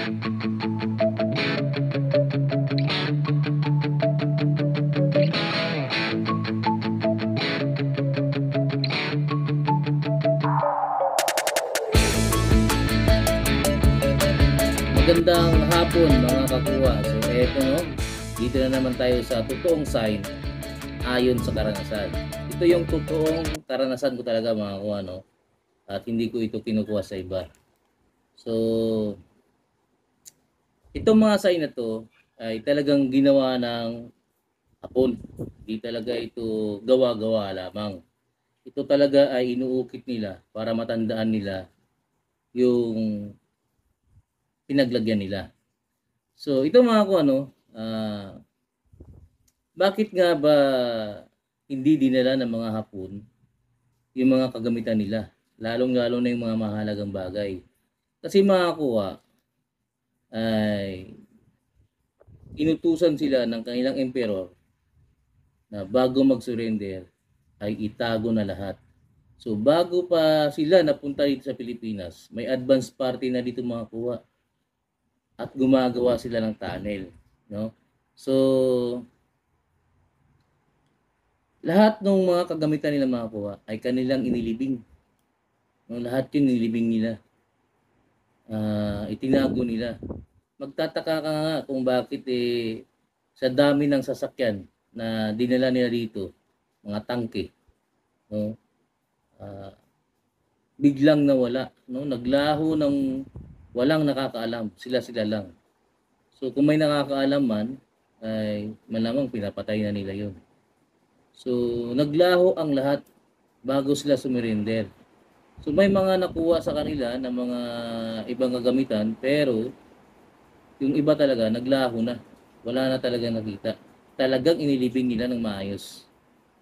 Magandang hapon mga kakuha. So eto no, dito na naman tayo sa totoong sign ayon sa karanasan. Ito yung totoong karanasan ko talaga mga kakuha, no? At hindi ko ito kinukuha sa iba. So itong mga sign na to ay talagang ginawa ng hapon. Hindi talaga ito gawa-gawa lamang. Ito talaga ay inuukit nila para matandaan nila yung pinaglagyan nila. So ito mga ko bakit nga ba hindi dinala ng mga Hapon yung mga kagamitan nila, lalong-lalo na yung mga mahalagang bagay? Kasi mga kuha ay inutusan sila ng kanilang emperor na bago mag-surrender ay itago na lahat. So bago pa sila napunta dito sa Pilipinas, may advance party na dito mga kuha at gumagawa sila ng tunnel, no? So lahat ng mga kagamitan nila mga kuha ay kanilang inilibing. No, lahat 'yun nilibing nila. Itinago nila. Magtataka ka nga kung bakit sa dami ng sasakyan na dinala nila dito, mga tangke, no? Biglang nawala, no? Naglaho ng walang nakakaalam, sila lang. So kung may nakakaalam man, ay malamang pinapatay na nila 'yon. So naglaho ang lahat bago sila sumurrender. So may mga nakuha sa kanila ng mga ibang kagamitan, pero yung iba talaga naglaho na. Wala na talaga nakita. Talagang inilibing nila ng maayos.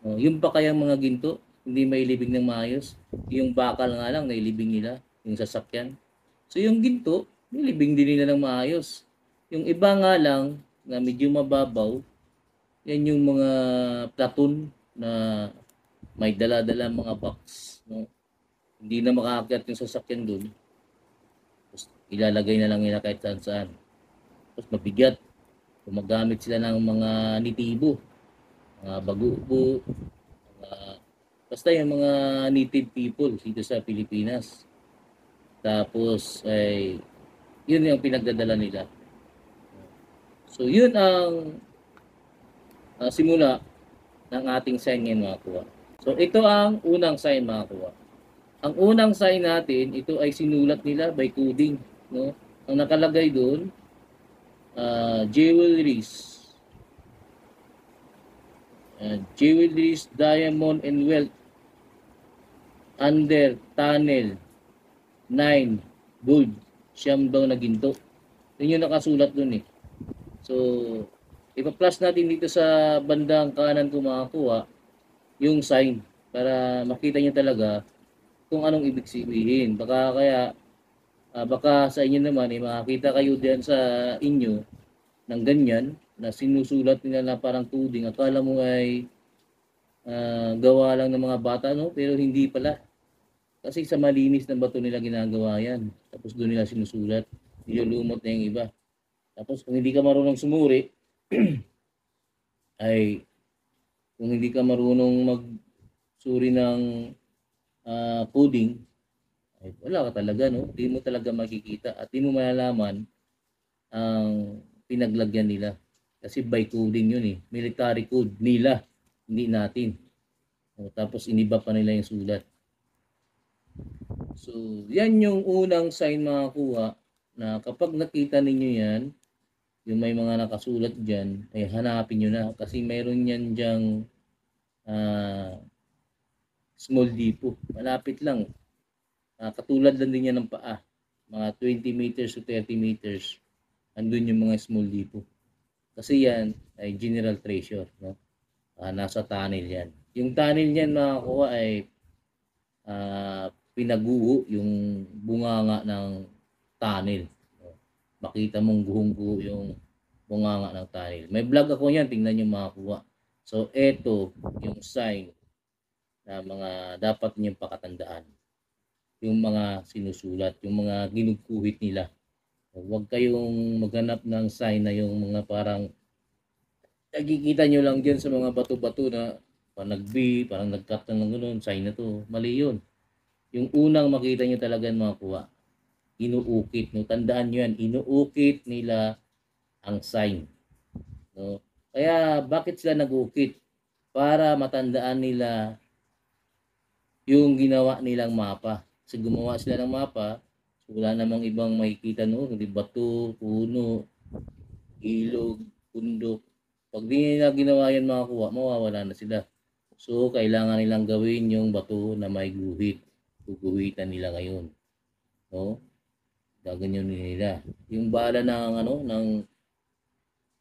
Yung pa kayang mga ginto, hindi mailibing ng maayos. Yung bakal nga lang nailibing nila, yung sasakyan. So yung ginto, nilibing din nila ng maayos. Yung iba nga lang na medyo mababaw, yan yung mga platon na may dala-dala mga box, no? Hindi na makaakyat yung sasakyan doon. Tapos ilalagay na lang nila kahit saan-saan. Tapos mabigat. Gumagamit sila ng mga nitibo, mga bagubo, basta yung mga native people dito sa Pilipinas. Tapos ay yun yung pinagdadala nila. So yun ang simula ng ating sign ngayon mga kuha. So ito ang unang sign mga kuha. Ang unang sign natin, ito ay sinulat nila by coding, no? Ang nakalagay doon, jewelries, jewelries, diamond and wealth under tunnel 9 gold, siyam daw na ginto. Yun yung nakasulat dun eh. So ipa-plus natin dito sa bandang kanan ko mga kuha yung sign para makita nyo talaga kung anong ibig sabihin. Baka sa inyo naman makakita kayo diyan sa inyo ng ganyan na sinusulat nila na parang coding. Akala mo ay gawa lang ng mga bata, no? Pero hindi pala. Kasi sa malinis na bato nila ginagawa yan. Tapos doon nila sinusulat. Nilulumot na yung iba. Tapos kung hindi ka marunong sumuri, ay kung hindi ka marunong magsuri ng coding, ay wala ka talaga, no? Hindi mo talaga makikita at hindi mo malalaman ang pinaglagyan nila. Kasi by coding yun eh. Military code nila, hindi natin. Tapos iniba pa nila yung sulat. So, yan yung unang sign mga kuha na kapag nakita ninyo yan, yung may mga nakasulat dyan, ay hanapin nyo na kasi mayroon yan dyang small depot. Malapit lang. Katulad lang din yan ng paa. Mga 20 meters to 30 meters. Andun yung mga small depot. Kasi yan ay general treasure. No? Nasa tunnel yan. Yung tunnel yan mga kuha ay pinaguho yung bunganga ng tunnel. Makita mong guhong-guho yung bunganga ng tunnel. May vlog ako yan, tingnan nyo mga kuha. So, eto yung sign na mga dapat niyong pakatandaan. Yung mga sinusulat, yung mga ginuguhit nila. Huwag kayong maghanap ng sign na yung mga parang nakikita nyo lang dyan sa mga bato-bato na nag-B, parang nag-cut ng gano'n, sign na to. Mali yun. Yung unang makita nyo talaga mga kuha, inuukit. No? Tandaan nyo yan, inuukit nila ang sign. No? Kaya bakit sila nag-uukit? Para matandaan nila yung ginawa nilang mapa. Kasi gumawa sila ng mapa, so wala namang ibang makikita noon, kundi bato, puno, ilog, bundok. Pag di nila ginawa yan mga kuha, mawawala na sila. So, kailangan nilang gawin yung bato na may guhit. Guguhitan nila ngayon. No? Gaganyan nila. Yung bala ng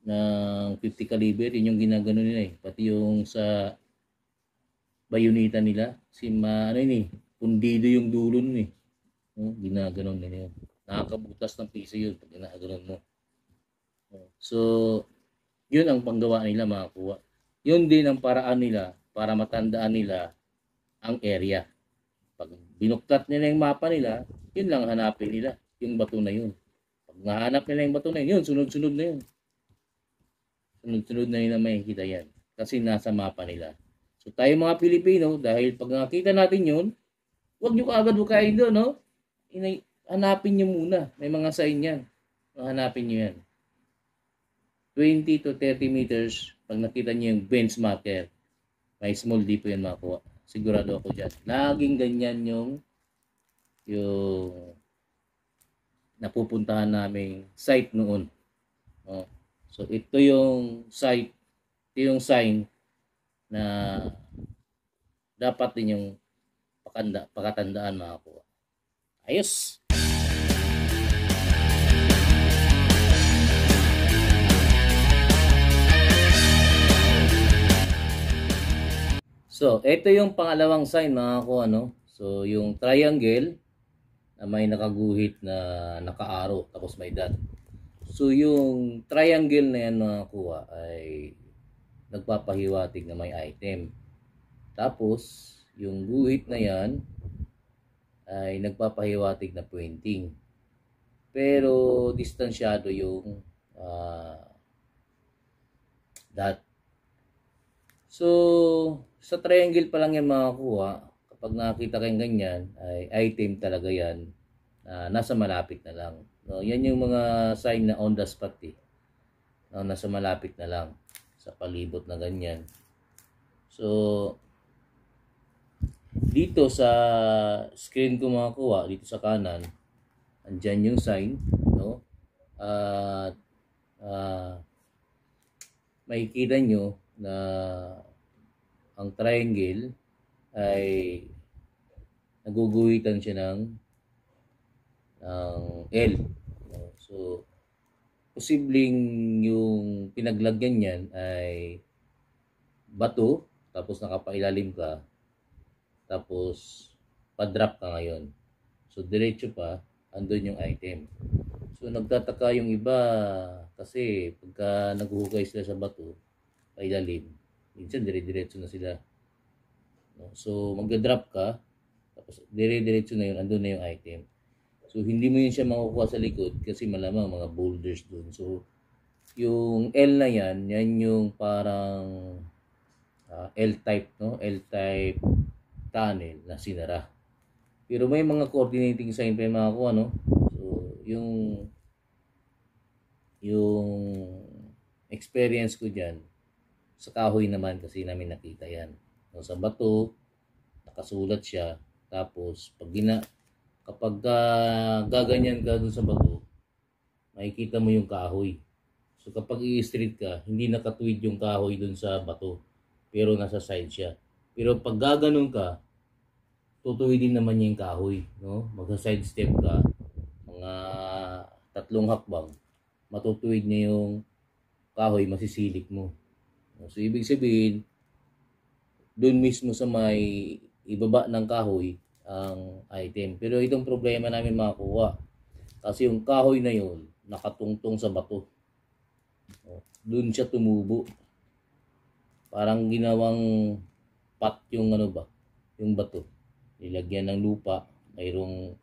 ng 50 caliber, yun yung ginagano nila eh. Pati yung sa bayonita nila, ano yun eh, pundido yung dulo nun eh. No? Ginaganon nila yun. Nakakabutas ng piso yun pag ginaganon mo. So, yun ang panggawa nila mga kuha. Yun din ang paraan nila para matandaan nila ang area. Pag binuklat nila yung mapa nila, yun lang hanapin nila, yung bato na yun. Pag nahanap nila yung bato na yun, sunod-sunod na yun. Sunod-sunod na nila makikita yan. Kasi nasa mapa nila. So tayo mga Pilipino, dahil pag nakita natin yun, huwag nyo kaagad hukayin doon, no? Hanapin nyo muna. May mga sign yan. Hanapin nyo yan. 20 to 30 meters, pag nakita nyo yung bench marker, may small D po yan makuha. Sigurado ako dyan. Laging ganyan yung napupuntahan naming site noon. Oh. So ito yung site, ito yung sign na dapat din yung pakatandaan mga kuha. Ayos! So, ito yung pangalawang sign mga kuha, no? So, yung triangle na may nakaguhit na naka-arrow tapos may dot. So, yung triangle na yan mga kuha ay nagpapahiwatig na may item. Tapos, yung guhit na yan ay nagpapahiwatig na pointing. Pero, distansyado yung dot. So, sa triangle pa lang yan makakuha, kapag nakita kayong ganyan, ay item talaga yan na nasa malapit na lang. No, yan yung mga sign na on the spot eh. No, nasa malapit na lang sa palibot na ganyan. So, dito sa screen ko makakuha, dito sa kanan, andyan yung sign, no? At makikita nyo na ang triangle ay naguguhitan siya ng L. So, posibleng yung pinaglagyan niyan ay bato, tapos nakapailalim ka, tapos pa-drop ka ngayon. So, diretso pa, andun yung item. So, nagtataka yung iba kasi pagka naghuhukay sila sa bato, pailalim, minsan dire-diretso na sila. So, magda-drop ka, tapos dire-diretso na yun, andun na yung item. So, hindi mo yun siya makukuha sa likod kasi malamang mga boulders dun. So, yung L na yan, yan yung parang L-type, no? L-type tunnel na sinara. Pero may mga coordinating sign pa yung makakuha, no? So, yung experience ko dyan, sa kahoy naman kasi namin nakita yan. So, sa bato, nakasulat siya. Tapos, kapag gaganyan ka dun sa bato, makikita mo yung kahoy. So, kapag i-straight ka, hindi nakatuwid yung kahoy dun sa bato. Pero nasa side siya. Pero pag gaganon ka, tutuwidin naman niya yung kahoy. No? Magsa-side step ka, mga 3 hakbang, matutuwid niya yung kahoy, masisilip mo. So, ibig sabihin, doon mismo sa may ibaba ng kahoy ang item. Pero itong problema namin makakuha kasi yung kahoy na yun nakatungtong sa bato. Doon siya tumubo. Parang ginawang pot yung yung bato. Nilagyan ng lupa, mayroong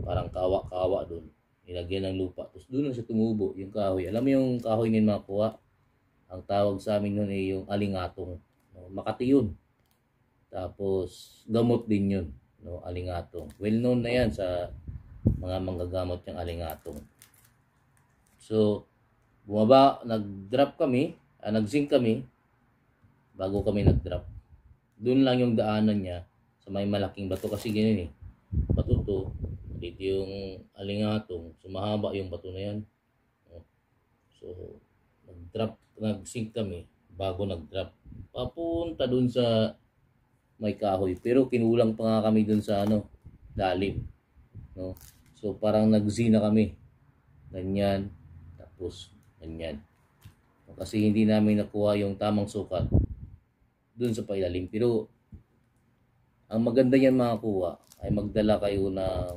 parang kawa-kawa doon. nilagyan ng lupa. Tapos doon na siya tumubo, yung kahoy. Alam mo yung kahoy ng mga kuha? Ang tawag sa amin nun ay yung alingatong. No? Makati yun. Tapos gamot din yun, no? Alingatong. Well known na yan sa mga manggagamot yung alingatong. So, bumaba, nag-drop kami, nag-zinc kami, bago kami nag-drop. Doon lang yung daanan niya sa may malaking bato kasi ganyan eh. Bato to, dito yung alingatong, sumahaba yung bato na yan. So, nag-drop, nag-zinc kami bago nag-drop. Papunta doon sa may kahoy. Pero kinulang pa nga kami doon sa lalim. No? So, parang nag-Z na kami. Ganyan. Tapos, ganyan. Kasi hindi namin nakuha yung tamang sukat dun sa pailalim. Pero ang maganda yan mga kuha ay magdala kayo ng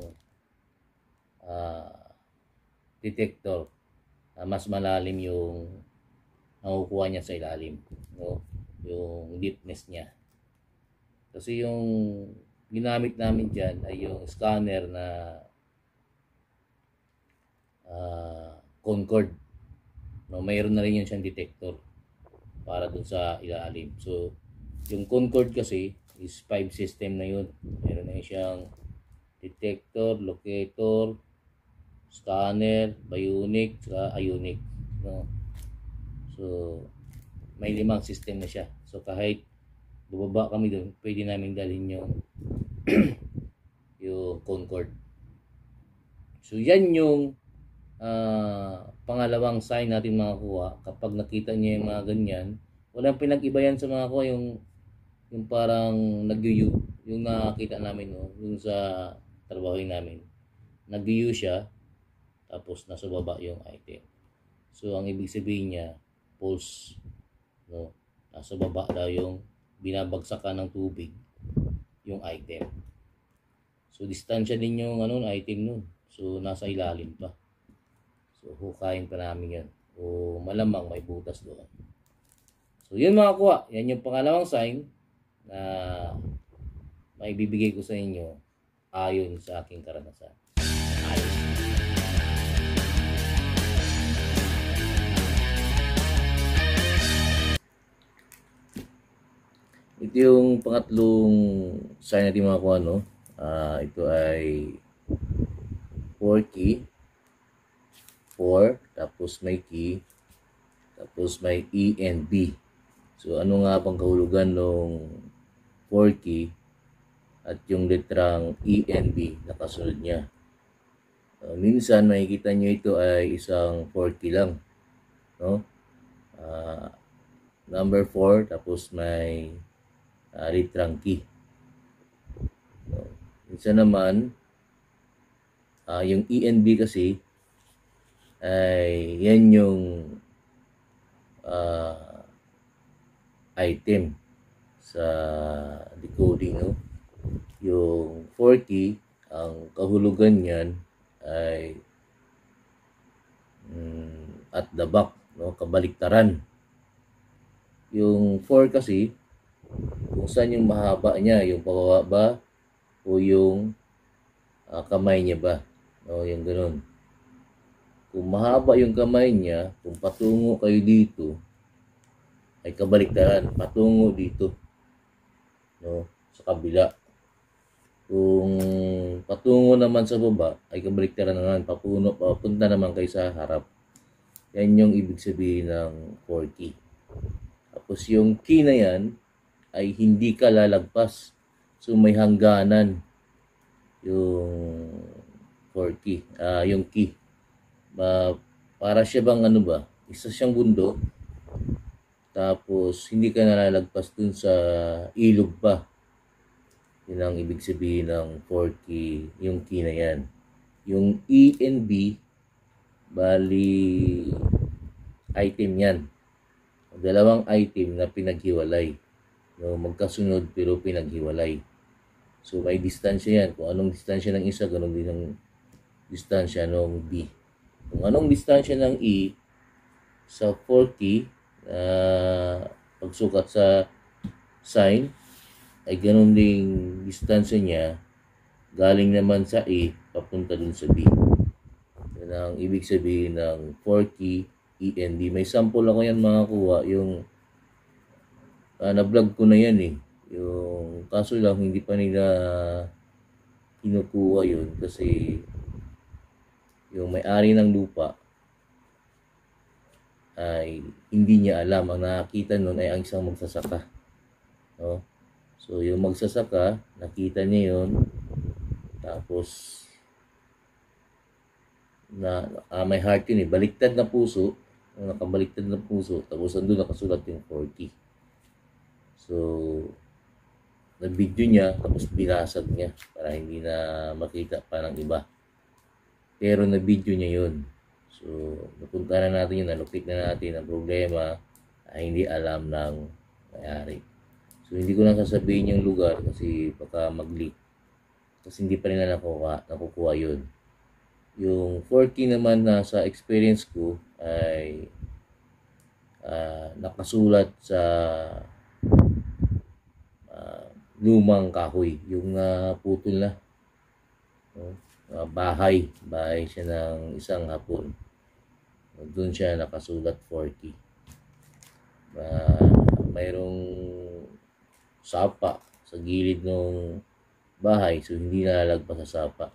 detector na mas malalim yung nakukuha niya sa ilalim, no? Yung deepness niya. Kasi yung ginamit namin dyan ay yung scanner na Concord, no? Mayroon na rin yun siyang detector para dun sa ilalim. So yung Concord kasi is 5 system na yun. Meron na siyang detector, locator, scanner, bionic, saka ionic, no? So may 5 system na siya. So kahit bubaba kami doon, pwede namin dalhin yung yung Concord. So yan yung pangalawang sign natin mga kuha. Kapag nakita niyo yung mga ganyan, walang pinag-iba yan sa mga kuha, yung parang nag-yu, yung nakakita namin, no? Yung sa trabaho namin, nag-yu siya, tapos nasa baba yung item. So ang ibig sabihin niya, pulse, no? Nasa baba daw yung binabagsakan ng tubig yung item. So distansya din yung item nun. So nasa ilalim pa. So hukayin pa namin yan. O malamang may butas doon. So yun mga kuha. Yan yung pangalawang sign na maibibigay ko sa inyo ayon sa aking karanasan. Ito yung pangatlong sign natin mga kuha, no? Ito ay 4 key. 4, tapos may key, tapos may E and B. So ano nga bang kahulugan ng 4 key at yung letrang E and B na kasunod niya? Minsan makikita nyo ito ay isang 4 key lang, no? Number 4, tapos may letrang key. So, minsan naman yung E and B kasi ay yan yung item sa decoding, no? Yung 4 key, ang kahulugan niyan ay at the back, no? Kabaliktaran. Yung 4 kasi, kung saan yung mahaba niya, yung pababa ba o yung kamay niya ba, no? Yung ganun. Kung mahaba yung kamay niya, kung patungo kayo dito, ay kabaliktaran, patungo dito, no? Sa kabila. Kung patungo naman sa baba, ay kabaliktaran naman, papunta naman kayo sa harap. Yan yung ibig sabihin ng 4 key. Tapos yung key na yan, ay hindi ka lalagpas. So may hangganan yung 4 key, yung key. Para siya bang isa siyang bundok, tapos hindi ka nalalagpas dun sa ilog pa. Yun ang ibig sabihin ng 4 key, yung key na yan. Yung E and B, bali item yan. Dalawang item na pinaghiwalay, no? Magkasunod pero pinaghiwalay. So may distansya yan. Kung anong distansya ng isa, ganun din ang distansya ng B. Kung anong distansya ng E sa 4 key, pagsukat sa sign, ay ganun ding distansya niya galing naman sa E papunta dun sa B. Yan ng ibig sabihin ng Forky END. May sample ako yan mga kuha, yung na-vlog ko na yan eh. Yung kaso lang hindi pa nila kinukuha yun kasi yung may-ari ng lupa ay hindi niya alam. Ang nakakita nun ay ang isang magsasaka. No? So yung magsasaka, nakita niya yun. Tapos may heart yun eh. Baliktad na puso. Nakabaliktad na puso. Tapos andun nakasulat yung 40. So na-video niya, tapos binasag niya para hindi na makita pa ng iba. Pero na-video niya yun. So, napunta na natin yun, nalupit na natin ang problema ay hindi alam ng may-ari. So, hindi ko lang sasabihin yung lugar kasi baka mag-leak. Kasi hindi pa rin na nakukuha yun. Yung 4K naman na sa experience ko ay nakasulat sa lumang kahoy, yung putol na bahay siya ng isang hapon. Doon siya nakasulat 40. Mayroong sapa sa gilid ng bahay, so hindi nalalagpas sa sapa.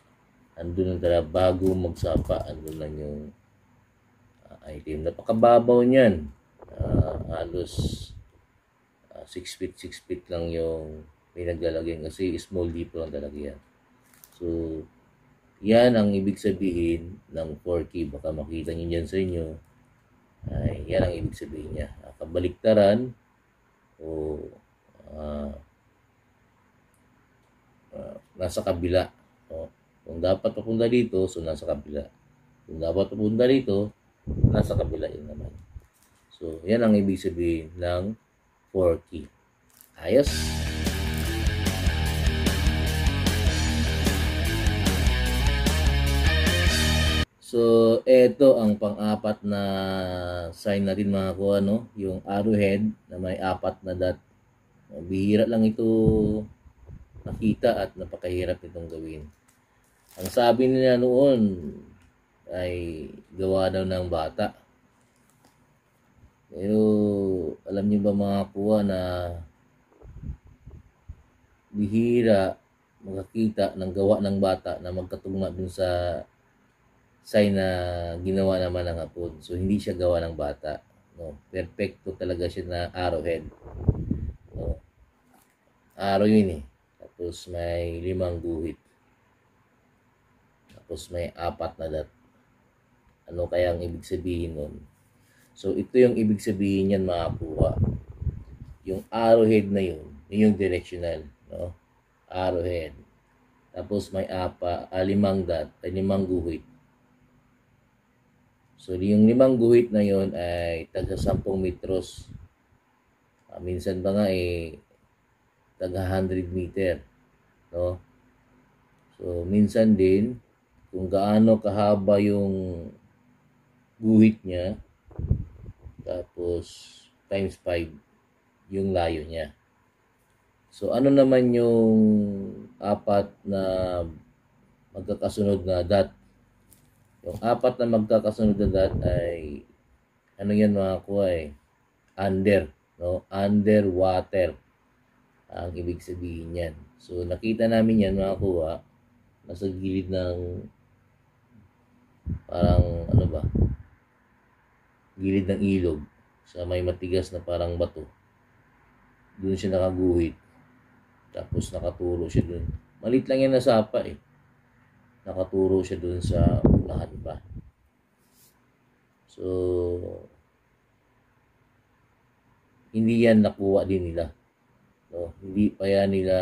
Andun lang talaga, bago magsapa, andun lang yung item. Napakababaw niyan. Halos 6 feet lang yung pinaglalagyan kasi small dito lang talaga yan. So, yan ang ibig sabihin ng 4K. Baka makita nyo dyan sa inyo. Ay, yan ang ibig sabihin niya. Kabaliktaran o nasa kabila. So, kung dapat papunta dito, so nasa kabila. Kung dapat papunta dito, nasa kabila yun naman. So, yan ang ibig sabihin ng 4K. Ayos? So, eto ang pang-apat na sign natin mga kuha, no? Yung arrowhead na may 4 na dot. Bihira lang ito makita at napakahirap itong gawin. Ang sabi nila noon ay gawa daw ng bata. Pero alam niyo ba mga kuha na bihira makakita ng gawa ng bata na magkatugma dun sa sign na ginawa naman ng hapon. So, hindi siya gawa ng bata. No? Perfecto talaga siya na arrowhead. No? Arrow yun eh. Tapos may 5 guhit. Tapos may 4 na dot. Ano kaya ang ibig sabihin nun? So, ito yung ibig sabihin yan mga kuha. Yung arrowhead na yun, yung directional. No? Arrowhead. Tapos may 5 dot, 5 guhit. So, yung 5 guhit na yon ay taga 10 metros. Minsan ba nga taga 100 meter. No? So, minsan din, kung gaano kahaba yung guhit niya, tapos times 5 yung layo niya. So, ano naman yung 4 na magkakasunod na dot? Yung 4 na magkakasunod na dot ay ano yan mga kuha under, no? Underwater ang ibig sabihin yan. So nakita namin yan mga kuha nasa gilid ng parang ano ba, gilid ng ilog sa may matigas na parang bato. Doon siya nakaguhit, tapos nakaturo siya doon. Malit lang yan na sapa nakaturo siya doon sa unahan pa. So, hindi yan nakuha din nila. No? Hindi pa yan nila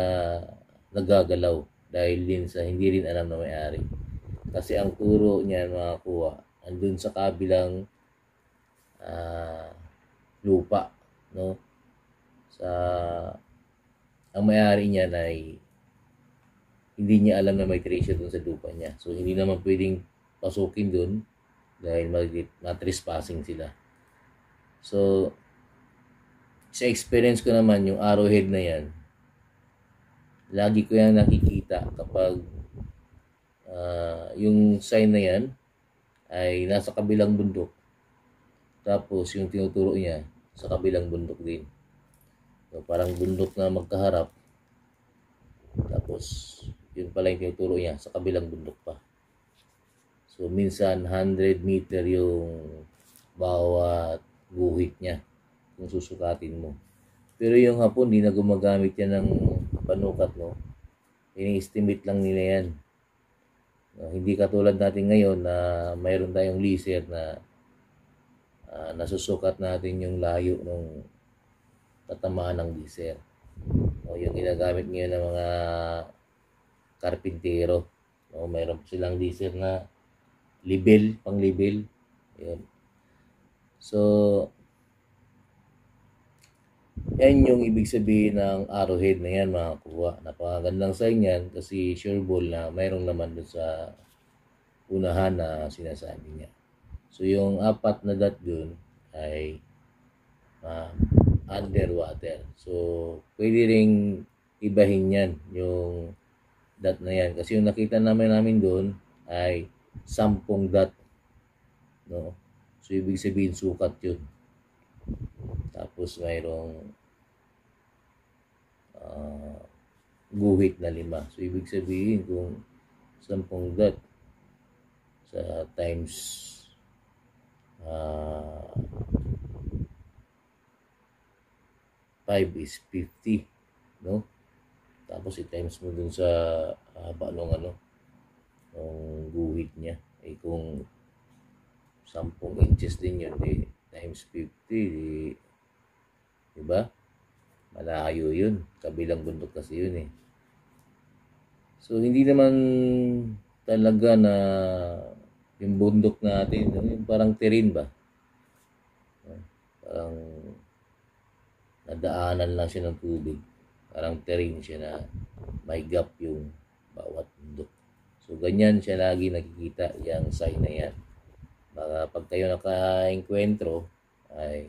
nagagalaw dahil din sa hindi rin alam na may-ari. Kasi ang turo niya mga kuha, andun sa kabilang lupa. No? Ang may-ari niya ay hindi niya alam na may treasure doon sa lupa niya. So, hindi naman pwedeng pasukin doon dahil matrespassing sila. So, sa experience ko naman, yung arrowhead na yan, lagi ko yan nakikita kapag yung sign na yan ay nasa kabilang bundok. Tapos yung tinuturo niya sa kabilang bundok din. So, parang bundok na magkaharap. Tapos yun pala yung tinuturo niya sa kabilang bundok pa. So minsan 100 meter yung bawat guhit niya kung susukatin mo. Pero yung Hapon, di na gumagamit yan ng panukat, no? Ini-estimate lang nila yan. No, hindi katulad natin ngayon na mayroon tayong laser na nasusukat natin yung layo ng tatamaan ng laser. No, yung ginagamit ngayon ng mga karpintero. No, mayroon silang laser na libel, pang libel. Yun. So, yan yung ibig sabihin ng arrowhead na yan, mga kuha. Napakagandang sign yan kasi sure ball na mayroong naman doon sa unahan na sinasabi niya. So, yung apat na dot dun ay underwater. So, pwede ring ibahin yan, yung dot na yan. Kasi yung nakita namin doon ay 10 dot. No? So, ibig sabihin sukat yun. Tapos, mayroong guhit na 5. So, ibig sabihin kung 10 dot sa times 5 is 50, no? Tapos i-times mo dun sa haba nung nung guhit niya. Eh kung 10 inches din yun, times 50, diba? Malayo yun. Kabilang bundok kasi yun eh. So, hindi naman talaga na yung bundok natin, yung parang terrain ba? Parang nadaanan lang siya ng tubig. Parang terrain siya na may gap yung bawat bundok. So, ganyan siya lagi nakikita yung sign na yan. Baka pag kayo naka-enkwentro, ay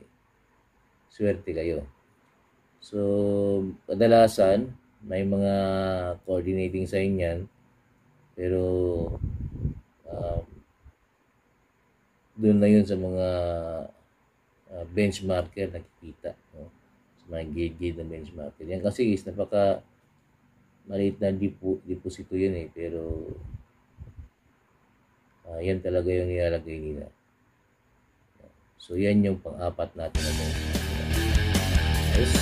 swerte kayo. So, kadalasan, may mga coordinating sign yan. Pero, doon na yun sa mga benchmarker nakikita. No? Sa mga gauge na benchmarker. Yan kasi is napaka maliit na deposito yun eh. Pero, yan talaga yung nilalagay nila. So, yan yung pang-apat natin na yes.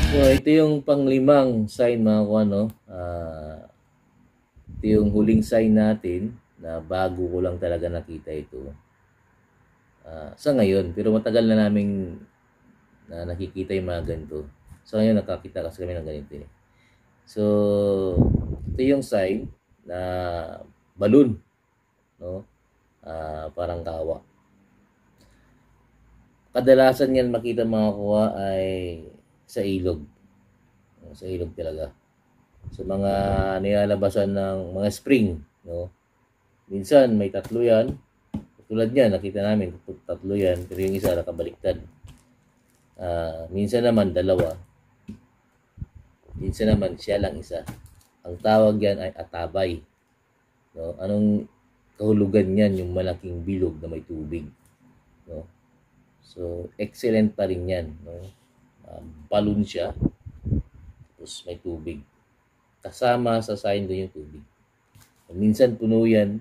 So, ito yung panglimang sign mga kuano. Ito yung huling sign natin na bago ko lang talaga nakita ito. Sa ngayon, pero matagal na naming nakikita yung mga ganito. Sa ngayon, nakakita kasi kami ng ganito eh. So, ito yung sign na balloon. No? Parang kawa. Kadalasan yan makita mga kuha ay sa ilog. Sa ilog talaga. Sa mga nilalabasan ng mga spring. No? Minsan may tatlo yan. Tulad yan, nakita namin tatlo yan. Pero yung isa nakabaliktad. Minsan naman dalawa. Minsan naman siya lang isa. Ang tawag yan ay atabay. No? Anong kahulugan yan? Yung malaking bilog na may tubig. No? So, excellent pa rin yan. No? Balloon siya. Tapos may tubig. Kasama sa sign doon yung tubig. Minsan puno yan.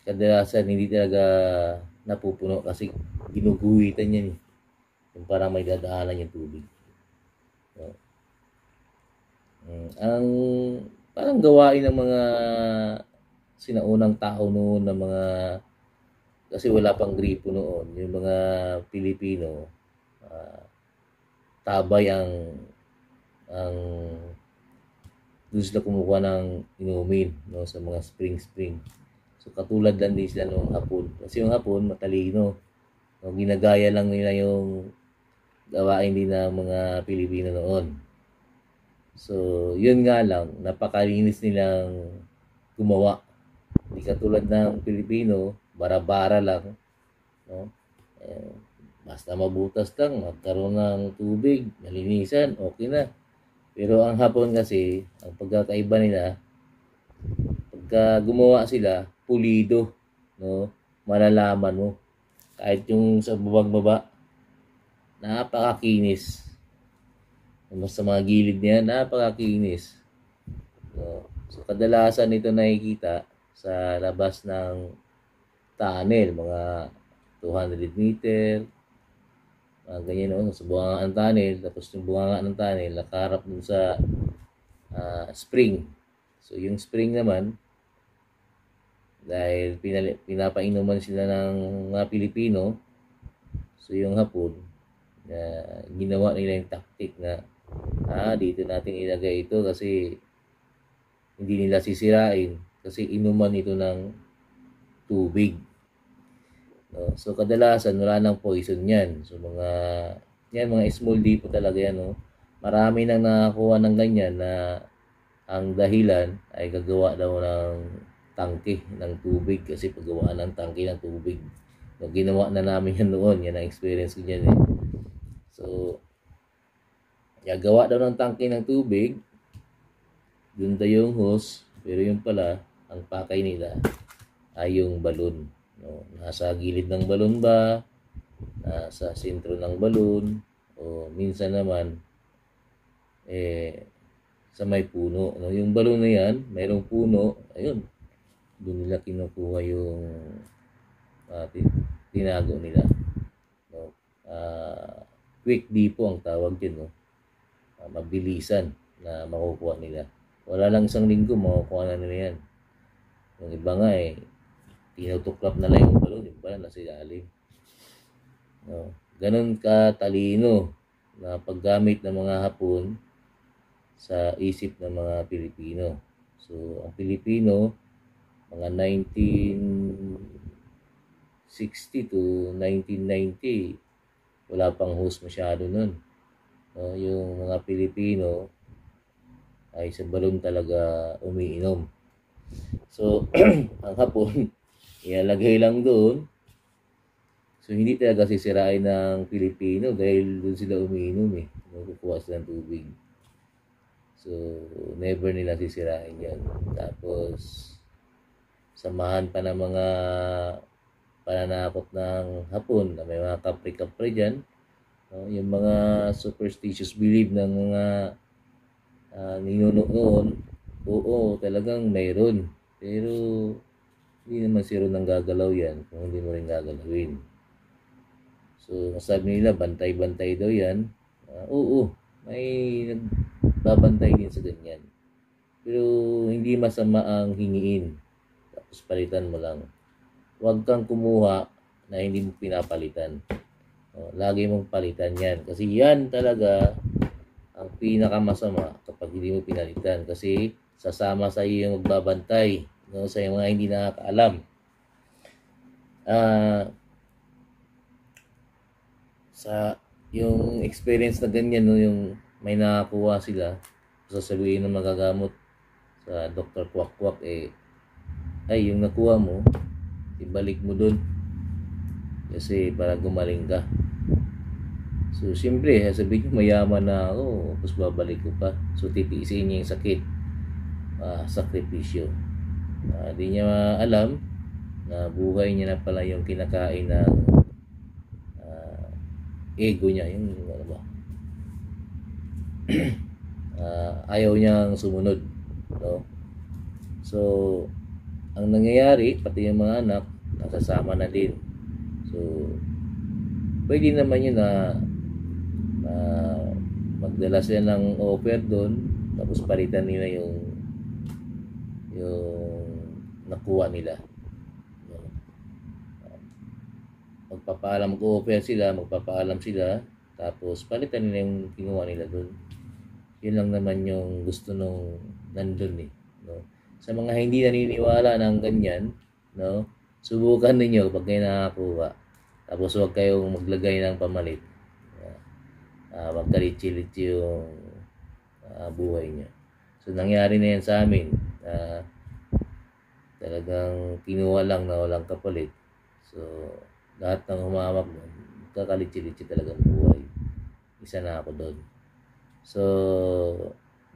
Kadalasan hindi talaga napupuno kasi ginuguhitan yan eh. Yung parang may dadaanan yung tubig. No? Ang parang gawain ng mga sinaunang tao noon na mga kasi wala pang gripo noon. Yung mga Pilipino tabay ang doon sila kumukuha ng inumin no, sa mga spring. So katulad lang din sila nung Hapon. Kasi yung Hapon matalino. No, ginagaya lang nila yung gawain din ng mga Pilipino noon. So, yun nga lang, napakalinis nilang gumawa. Hindi katulad ng Pilipino, bara-bara lang. No? Basta mabutas lang, magkaroon ng tubig, malinisan, okay na. Pero ang hapon kasi, ang pagkakaiba nila, pagka gumawa sila, pulido, no? Malalaman mo. Kahit yung sa babang-baba, napakakinis. Sa mga gilid niya, napakakinis. So kadalasan ito nakikita sa labas ng tunnel, mga 200 meter, ganyan noon, sa bunganga ng tunnel, tapos yung bunganga ng tunnel, nakaharap dun sa spring. So yung spring naman, dahil pinapainuman sila ng mga Pilipino, so yung hapon, ginawa nila yung tactic na, dito natin ilagay ito kasi hindi nila sisirain kasi inuman ito ng tubig. No? So kadalasan wala nang poison yan. So mga small depot talaga yan. No? Marami nang nakakuha ng ganyan na ang dahilan ay gagawa daw ng tangke ng tubig kasi paggawa ng tangke ng tubig. So, ginawa na namin yan noon. Yan ang experience ko dyan. So, gagawa daw ng tangke ng tubig. Doon daw yung hose. Pero yung pala, ang pakay nila ay yung balon. No? Nasa gilid ng balon ba? Nasa sentro ng balon? O minsan naman, sa may puno. No? Yung balon na yan, mayroong puno. Ayun. Doon nila kinukuha yung tinago nila. No? Quick depot ang tawag din. No? Mabilisan na makukuha nila. Wala lang isang linggo, makukuha na nila yan. Yung iba nga tinutuklap na lang yung balon. Yung pala nasa ilalim. No? Ganon katalino na paggamit ng mga Hapon sa isip ng mga Pilipino. So, ang Pilipino, mga 1960 to 1990, wala pang hose masyado nun. No, yung mga Pilipino ay sa balon talaga umiinom. So, ang Hapon, ilalagay lang doon. So, hindi talaga sisirain ng Pilipino dahil doon sila umiinom kukuha sila ng tubig. So, never nila sisirain yan. Tapos, samahan pa ng mga pananakot ng Hapon na may mga kapre-kapre dyan. No? Yung mga superstitious belief ng mga ninuno noon, oo, talagang mayroon. Pero, hindi naman zero nang gagalaw yan kung hindi mo rin gagalawin. So, sabi nila, bantay-bantay daw yan. Oo, may nagbabantay din sa ganyan. Pero, hindi masama ang hingiin. Tapos, palitan mo lang. Huwag kang kumuha na hindi mo pinapalitan. Lagi mong palitan yan. Kasi yan talaga ang pinakamasama kapag hindi mo pinalitan. Kasi, sasama sa iyo yung magbabantay. No, sa mga hindi nakakaalam. Sa yung experience na ganyan, no, yung may nakakuha sila, sasabihin ng magagamot sa Dr. Kwak-Kwak, ay yung nakuha mo, ibalik mo dun kasi para gumaling ka. So siyempre sabihin nyo mayaman na ako, tapos babalik ko pa. So titiisin niya yung sakit, sakripisyo. Di niya alam na buhay niya na pala yung kinakain ng ego niya, yung ano ba, ayaw niyang sumunod, no? So ang nangyayari, pati yung mga anak nasasama na din. So pwede naman yun na magdala sila ng offer doon, tapos palitan nila yung nakuha nila. Mag-offer sila, magpapaalam sila, tapos palitan nila yung kinuha nila doon. Yun lang naman yung gusto nung nandun no? Sa mga hindi naniniwala ng ganyan, no? Subukan ninyo pag kayo nakakuha. Tapos huwag kayong maglagay ng pamalit. Magkalit-chilit yung buhay niya. So nangyari na yan sa amin. Talagang kinuha lang na walang kapalit. So lahat ng humawak nagkakalitsi-litsi talagang buhay. Isa na ako doon. So,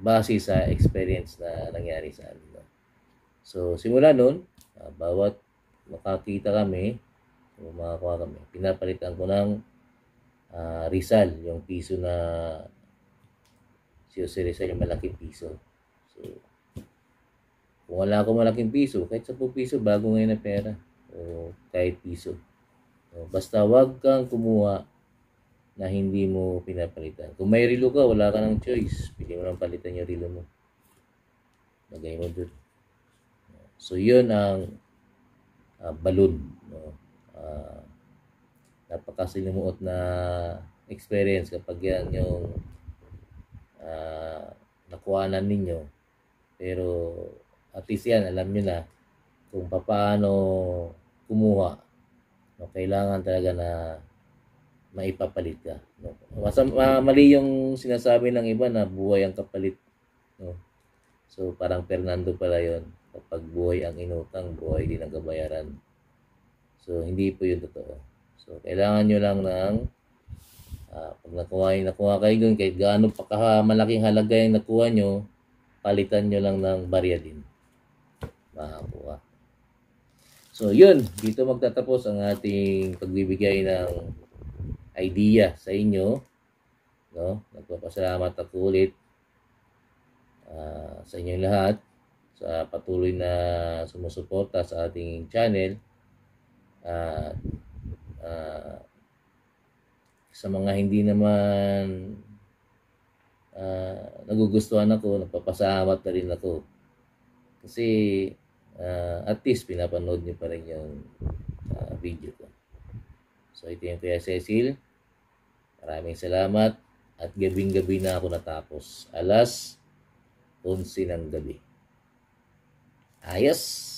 base sa experience na nangyari sa amin. No? So, simula noon, bawat makakita kami, makakuha kami, pinapalitan ko ng Rizal, yung piso na si Jose Rizal, yung malaking piso. So, kung wala akong malaking piso, kahit 10 piso, bago ngayon na pera. O kahit piso. So, basta wag kang kumuha na hindi mo pinapalitan. Kung may relo ka, wala ka ng choice. Pili mo lang palitan yung relo mo. Lagay mo doon. So, yun ang balloon. No? Napakasilimuot na experience kapag yan yung nakuhanan ninyo. Pero at least yan, alam nyo na kung paano kumuha. No? Kailangan talaga na maipapalit ka. No? Mali yung sinasabi ng iba na buhay ang kapalit. No? So parang Fernando pala yun. Kapag buhay ang inutang, buhay din ang kabayaran. So hindi po yun totoo. So kailangan nyo lang ng pag nakuha kayo dun, kahit gaano pa malaking halaga yung nakuha nyo, palitan nyo lang ng barya din. Makakuha. So yun, dito magtatapos ang ating pagbibigay ng idea sa inyo. No? Nagpapasalamat ako ulit sa inyong lahat sa patuloy na sumusuporta sa ating channel. Sa mga hindi naman nagugustuhan ako, nagpapasalamat na rin ako. Kasi at least pinapanood niyo pa rin yung video ko. So ito yung Kuya Cecil. Maraming salamat. At gabing-gabi na ako natapos. Alas 11 ng gabi. Ayos!